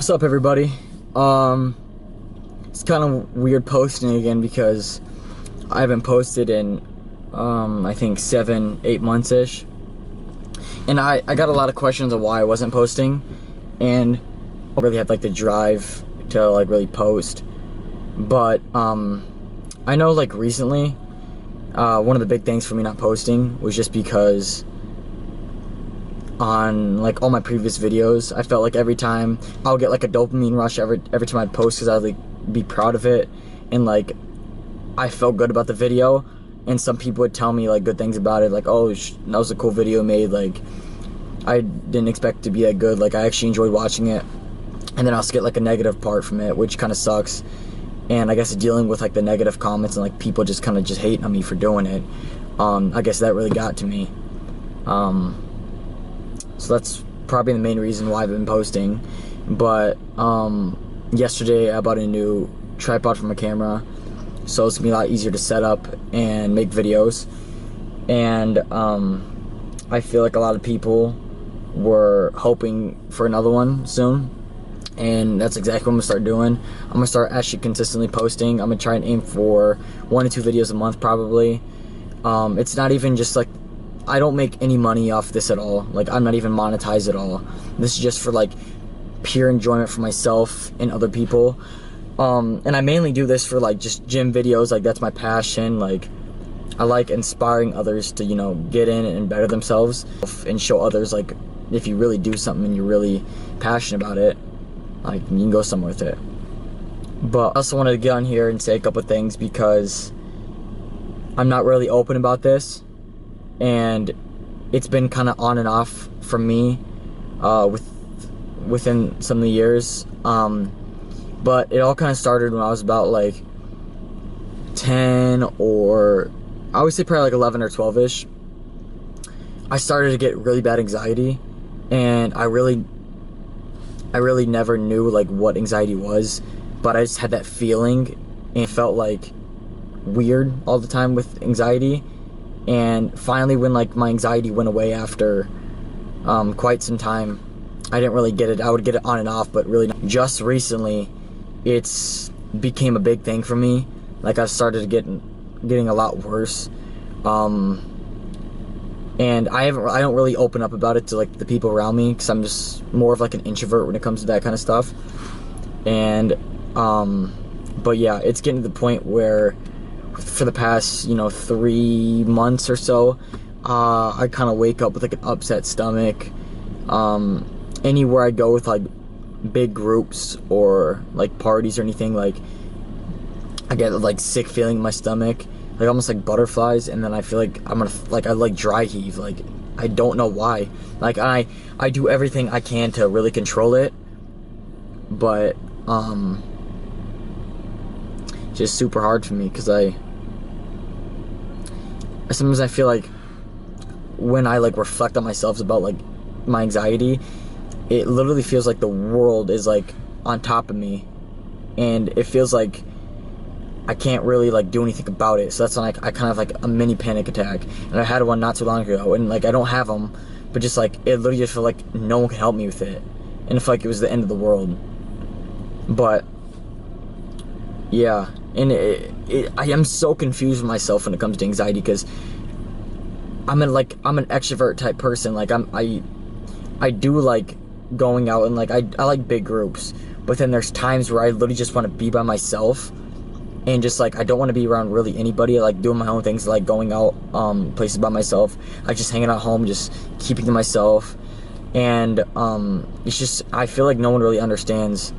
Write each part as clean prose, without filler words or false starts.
What's up, everybody? It's kind of weird posting again because I haven't posted in I think 7-8 months ish, and I got a lot of questions on why I wasn't posting, and I really had like the drive to like really post. But I know like recently one of the big things for me not posting was just because on like all my previous videos, I felt like every time I'll get like a dopamine rush every time I'd post, because I'd like be proud of it, and like I felt good about the video, and some people would tell me like good things about it, like, oh, that was a cool video made, like I didn't expect it to be that good, like I actually enjoyed watching it. And then I'll get like a negative part from it, which kind of sucks. And I guess dealing with like the negative comments and like people just kind of just hating on me for doing it, I guess that really got to me. So that's probably the main reason why I've been posting. But yesterday I bought a new tripod for my camera, so it's gonna be a lot easier to set up and make videos. And I feel like a lot of people were hoping for another one soon, and that's exactly what I'm gonna start doing. I'm gonna start actually consistently posting. I'm gonna try and aim for 1 to 2 videos a month probably. It's not even just like, I don't make any money off this at all. Like, I'm not even monetized at all. This is just for like pure enjoyment for myself and other people. And I mainly do this for like just gym videos. Like, that's my passion. Like, I like inspiring others to, you know, get in and better themselves and show others like if you really do something and you're really passionate about it, like you can go somewhere with it. But I also wanted to get on here and say a couple things because I'm not really open about this, and it's been kind of on and off for me within some of the years. But it all kind of started when I was about like 10, or I would say probably like 11 or 12-ish. I started to get really bad anxiety, and I really never knew like what anxiety was, but I just had that feeling and felt like weird all the time with anxiety. And finally, when like my anxiety went away after quite some time, I didn't really get it. I would get it on and off, but really just recently it's became a big thing for me. Like, I've started getting a lot worse, and I don't really open up about it to like the people around me, because I'm just more of like an introvert when it comes to that kind of stuff. And but yeah, it's getting to the point where for the past 3 months or so, I kind of wake up with like an upset stomach. Anywhere I go with like big groups or like parties or anything, like I get like sick feeling in my stomach, like almost like butterflies, and then I feel like I'm gonna I like dry heave. Like, I don't know why. Like, I do everything I can to really control it, but it's just super hard for me, because sometimes I feel like when I like reflect on myself about like my anxiety, it literally feels like the world is like on top of me, and it feels like I can't really like do anything about it. So that's when I kind of like a mini panic attack, and I had one not too long ago, and like I don't have them, but just like it literally just felt like no one can help me with it, and it felt like it was the end of the world. But yeah, and I am so confused with myself when it comes to anxiety, because I'm an extrovert type person. Like, I do like going out, and like I like big groups, but then there's times where I literally just want to be by myself, and just like I don't want to be around really anybody. I like doing my own things, like going out places by myself. I just hanging at home, just keeping to myself, and it's just, I feel like no one really understands.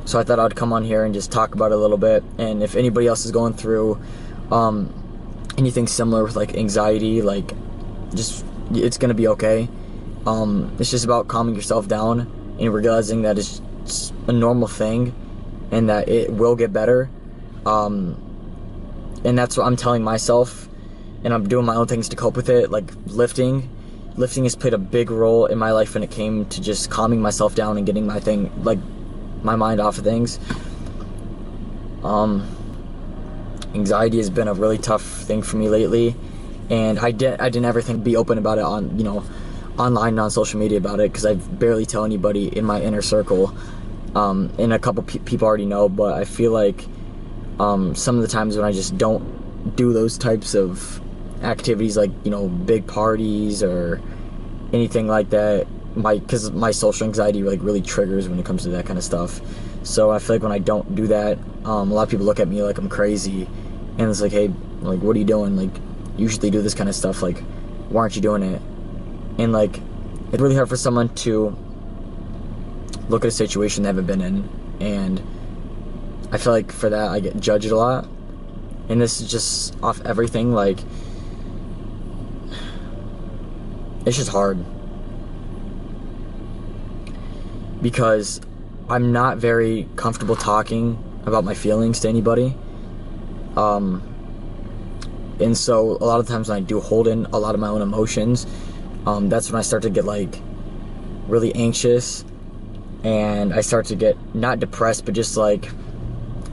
So I thought I'd come on here and just talk about it a little bit, and if anybody else is going through anything similar with like anxiety, like just, it's gonna be okay. It's just about calming yourself down and realizing that it's just a normal thing and that it will get better. And that's what I'm telling myself, and I'm doing my own things to cope with it. Like lifting has played a big role in my life when it came to just calming myself down and getting my mind off of things. Anxiety has been a really tough thing for me lately, and I didn't ever think be open about it online and on social media about it because I barely tell anybody in my inner circle. And a couple people already know, but I feel like some of the times when I just don't do those types of activities, like, you know, big parties or anything like that, because my social anxiety like really triggers when it comes to that kind of stuff. So I feel like when I don't do that, a lot of people look at me like I'm crazy, and it's like, hey, like, what are you doing? Like, you usually do this kind of stuff, like, why aren't you doing it? And like, it's really hard for someone to look at a situation they haven't been in, and I feel like for that I get judged a lot. And this is just off everything, like, it's just hard because I'm not very comfortable talking about my feelings to anybody. And so a lot of times when I do hold in a lot of my own emotions, that's when I start to get like really anxious, and I start to get not depressed, but just like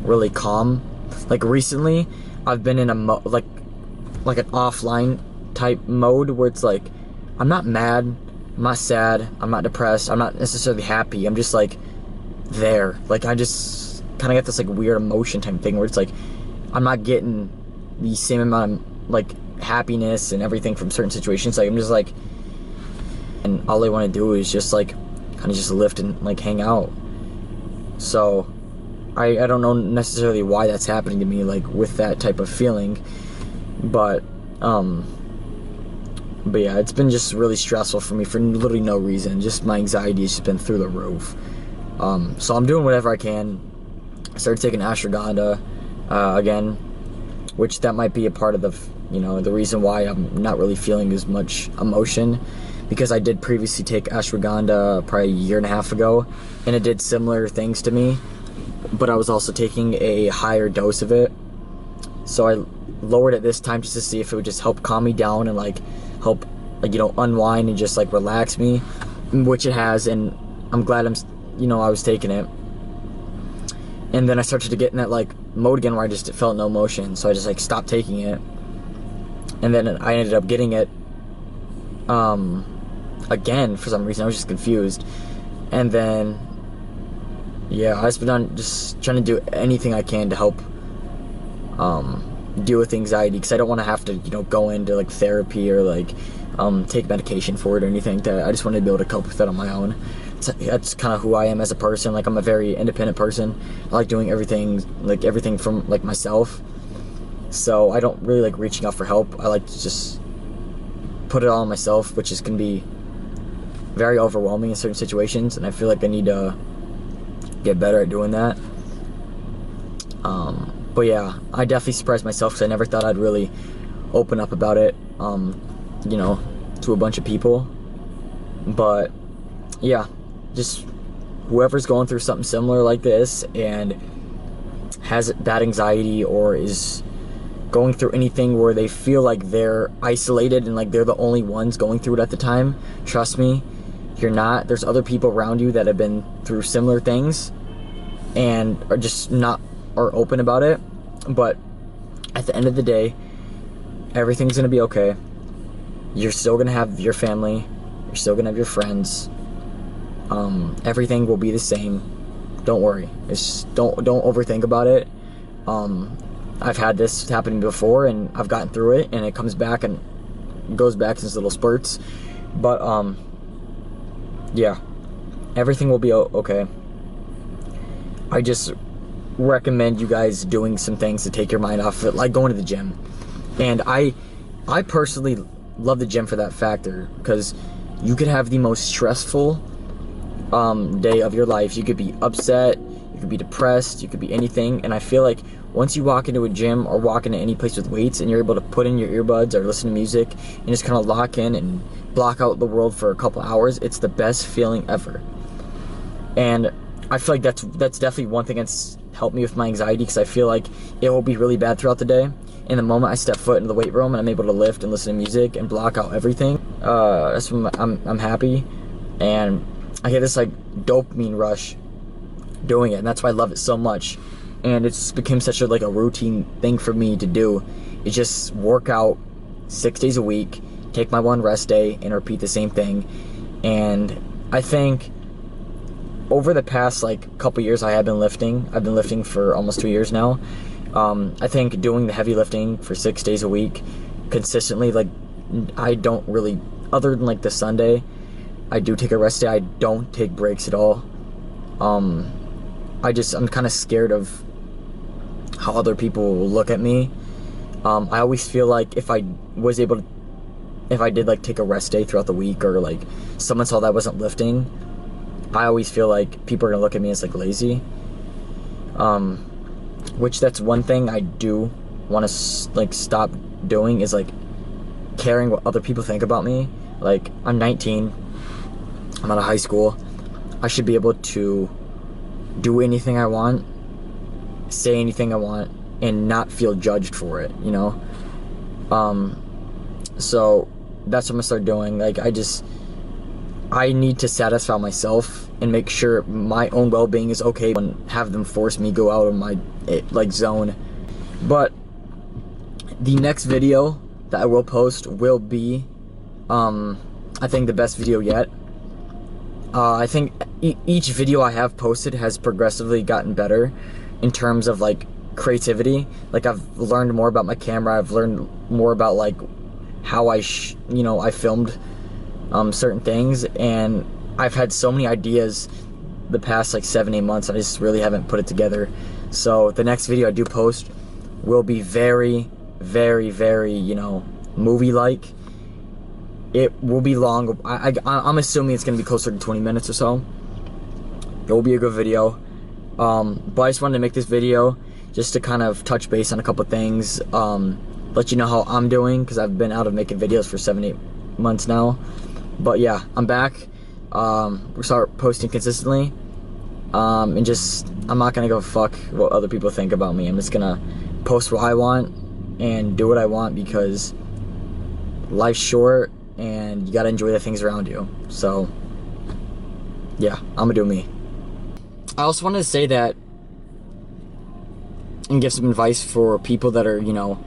really calm. Like recently, I've been in a like an offline type mode where it's like, I'm not mad, I'm not sad, I'm not depressed, I'm not necessarily happy. I'm just like there. Like I just kind of get this like weird emotion type thing where it's like I'm not getting the same amount of like happiness and everything from certain situations. Like I'm just like, and all I want to do is just like kind of just lift and like hang out. So I don't know necessarily why that's happening to me, like with that type of feeling, but yeah, it's been just really stressful for me for literally no reason. Just my anxiety has just been through the roof. So I'm doing whatever I can. I started taking ashwagandha again, which that might be a part of the, you know, the reason why I'm not really feeling as much emotion, because I did previously take ashwagandha probably a year and a half ago, and it did similar things to me, but I was also taking a higher dose of it. So I lowered it this time just to see if it would just help calm me down and like help, like, you know, unwind and just like relax me, which it has, and I'm glad I was taking it. And then I started to get in that like mode again where I just felt no emotion, so I just like stopped taking it, and then I ended up getting it again for some reason. I was just confused, and then yeah, I've been just trying to do anything I can to help deal with anxiety, because I don't want to have to, you know, go into like therapy or like take medication for it or anything like that. I just want to be able to cope with that on my own. That's kind of who I am as a person. Like, I'm a very independent person. I like doing everything from like myself, so I don't really like reaching out for help. I like to just put it all on myself, which can be very overwhelming in certain situations, and I feel like I need to get better at doing that. But yeah, I definitely surprised myself because I never thought I'd really open up about it, you know, to a bunch of people. But yeah, just whoever's going through something similar like this and has that anxiety, or is going through anything where they feel like they're isolated and like they're the only ones going through it at the time, trust me, you're not. There's other people around you that have been through similar things and are just not or open about it. But at the end of the day, everything's gonna be okay. You're still gonna have your family, you're still gonna have your friends. Everything will be the same. Don't worry. It's just, don't overthink about it. I've had this happen before, and I've gotten through it, and it comes back and goes back in these little spurts. But yeah, everything will be okay. I just recommend you guys doing some things to take your mind off of it, like going to the gym. And I personally love the gym for that factor, because you could have the most stressful day of your life. You could be upset, you could be depressed, you could be anything, and I feel like once you walk into a gym or walk into any place with weights and you're able to put in your earbuds or listen to music and just kind of lock in and block out the world for a couple hours, it's the best feeling ever. And I feel like that's definitely one thing that's helped me with my anxiety, because I feel like it will be really bad throughout the day. In the moment I step foot into the weight room and I'm able to lift and listen to music and block out everything, that's when I'm happy, and I get this like dopamine rush doing it, and that's why I love it so much. And it's become such a routine thing for me to do. It's just work out 6 days a week, take my one rest day and repeat the same thing. And I think over the past like couple years I have been lifting. I've been lifting for almost 2 years now. I think doing the heavy lifting for 6 days a week consistently, like, I don't really, other than like the Sunday, I do take a rest day. I don't take breaks at all. I'm kind of scared of how other people will look at me. I always feel like if I did like take a rest day throughout the week, or like someone saw that I wasn't lifting, I always feel like people are gonna look at me as like lazy. Which that's one thing I do want to like stop doing, is like caring what other people think about me. Like, I'm 19, I'm out of high school, I should be able to do anything I want, say anything I want, and not feel judged for it, you know? So that's what I'm gonna start doing. Like, I need to satisfy myself and make sure my own well-being is okay, and have them force me go out of my like zone. But the next video that I will post will be I think the best video yet. I think each video I have posted has progressively gotten better in terms of like creativity. Like, I've learned more about my camera, I've learned more about like how I filmed certain things, and I've had so many ideas the past like 7-8 months, I just really haven't put it together. So the next video I do post will be very, very, very, you know, movie-like. It will be long. I'm assuming it's gonna be closer to 20 minutes or so. It will be a good video. But I just wanted to make this video just to kind of touch base on a couple things, let you know how I'm doing, because I've been out of making videos for 7-8 months now. But yeah, I'm back. We'll start posting consistently, and just, I'm not gonna go fuck what other people think about me. I'm just gonna post what I want and do what I want, because life's short and you gotta enjoy the things around you. So yeah, I'm gonna do me. I also wanted to say that, and give some advice for people that are, you know,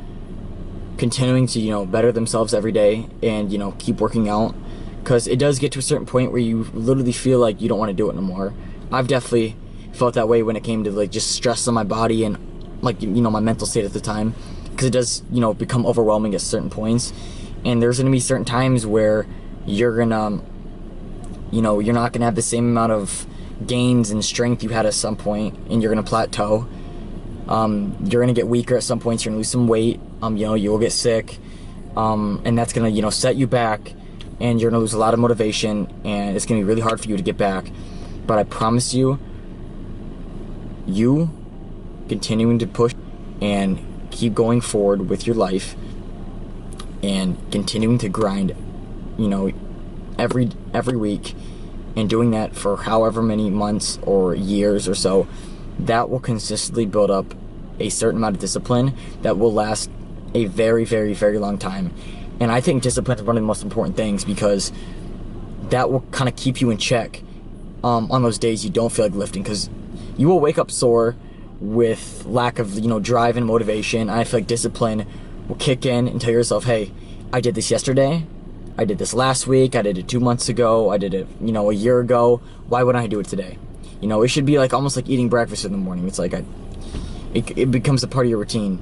continuing to, you know, better themselves every day and, you know, keep working out, because it does get to a certain point where you literally feel like you don't want to do it no more. I've definitely felt that way when it came to like just stress on my body and like, you know, my mental state at the time, because it does, you know, become overwhelming at certain points. And there's gonna be certain times where you're gonna, you know, you're not gonna have the same amount of gains and strength you had at some point, and you're gonna plateau. You're gonna get weaker at some points, you're gonna lose some weight, you know, you will get sick, and that's gonna, you know, set you back, and you're gonna lose a lot of motivation, and it's gonna be really hard for you to get back. But I promise you, you continuing to push and keep going forward with your life and continuing to grind, you know, every week, and doing that for however many months or years or so, that will consistently build up a certain amount of discipline that will last a very, very, very long time. And I think discipline is one of the most important things, because that will kind of keep you in check on those days you don't feel like lifting, because you will wake up sore with lack of, you know, drive and motivation. And I feel like discipline will kick in and tell yourself, hey, I did this yesterday, I did this last week, I did it 2 months ago, I did it, you know, a year ago, why wouldn't I do it today? You know, it should be like almost like eating breakfast in the morning. It's like it becomes a part of your routine.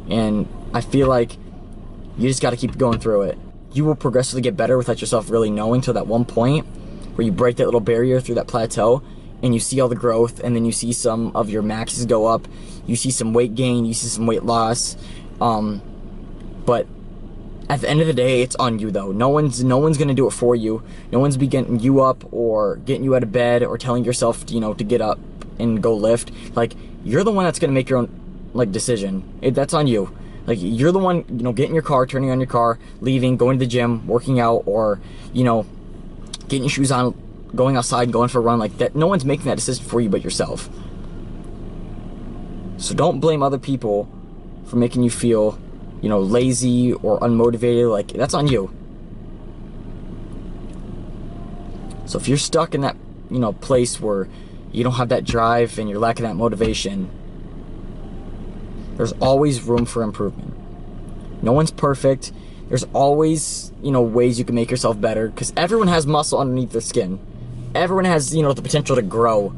And I feel like you just got to keep going through it. You will progressively get better without yourself really knowing, till that one point where you break that little barrier through that plateau, and you see all the growth, and then you see some of your maxes go up, you see some weight gain, you see some weight loss. But at the end of the day, it's on you though. No one's gonna do it for you. No one's be getting you up or getting you out of bed or telling yourself, you know, to get up and go lift. Like, you're the one that's gonna make your own like decision. That's on you. Like, you're the one, you know, getting your car, turning on your car, leaving, going to the gym, working out, or, you know, getting your shoes on, going outside, going for a run. Like that, no one's making that decision for you but yourself. So don't blame other people for making you feel, you know, lazy or unmotivated. Like, that's on you. So if you're stuck in that, you know, place where you don't have that drive and you're lacking that motivation, there's always room for improvement. No one's perfect. There's always, you know, ways you can make yourself better, because everyone has muscle underneath their skin. Everyone has, you know, the potential to grow.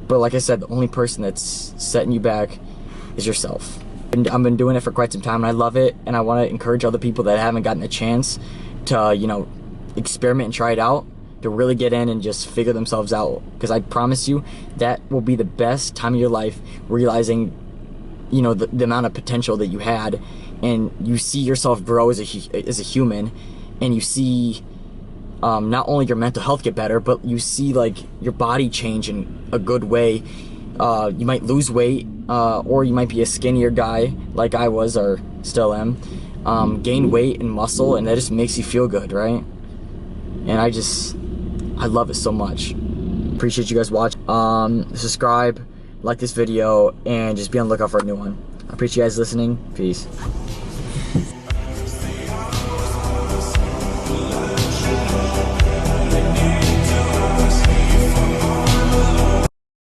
But like I said, the only person that's setting you back is yourself. And I've been doing it for quite some time, and I love it, and I want to encourage other people that haven't gotten a chance to, you know, experiment and try it out, to really get in and just figure themselves out. Because I promise you, that will be the best time of your life, realizing, you know, the amount of potential that you had, and you see yourself grow as a human, and you see not only your mental health get better, but you see like your body change in a good way. You might lose weight, or you might be a skinnier guy like I was or still am, gain weight and muscle, and that just makes you feel good, right? And I love it so much. Appreciate you guys watching. Subscribe, like this video, and just be on the lookout for a new one. I appreciate you guys listening. Peace.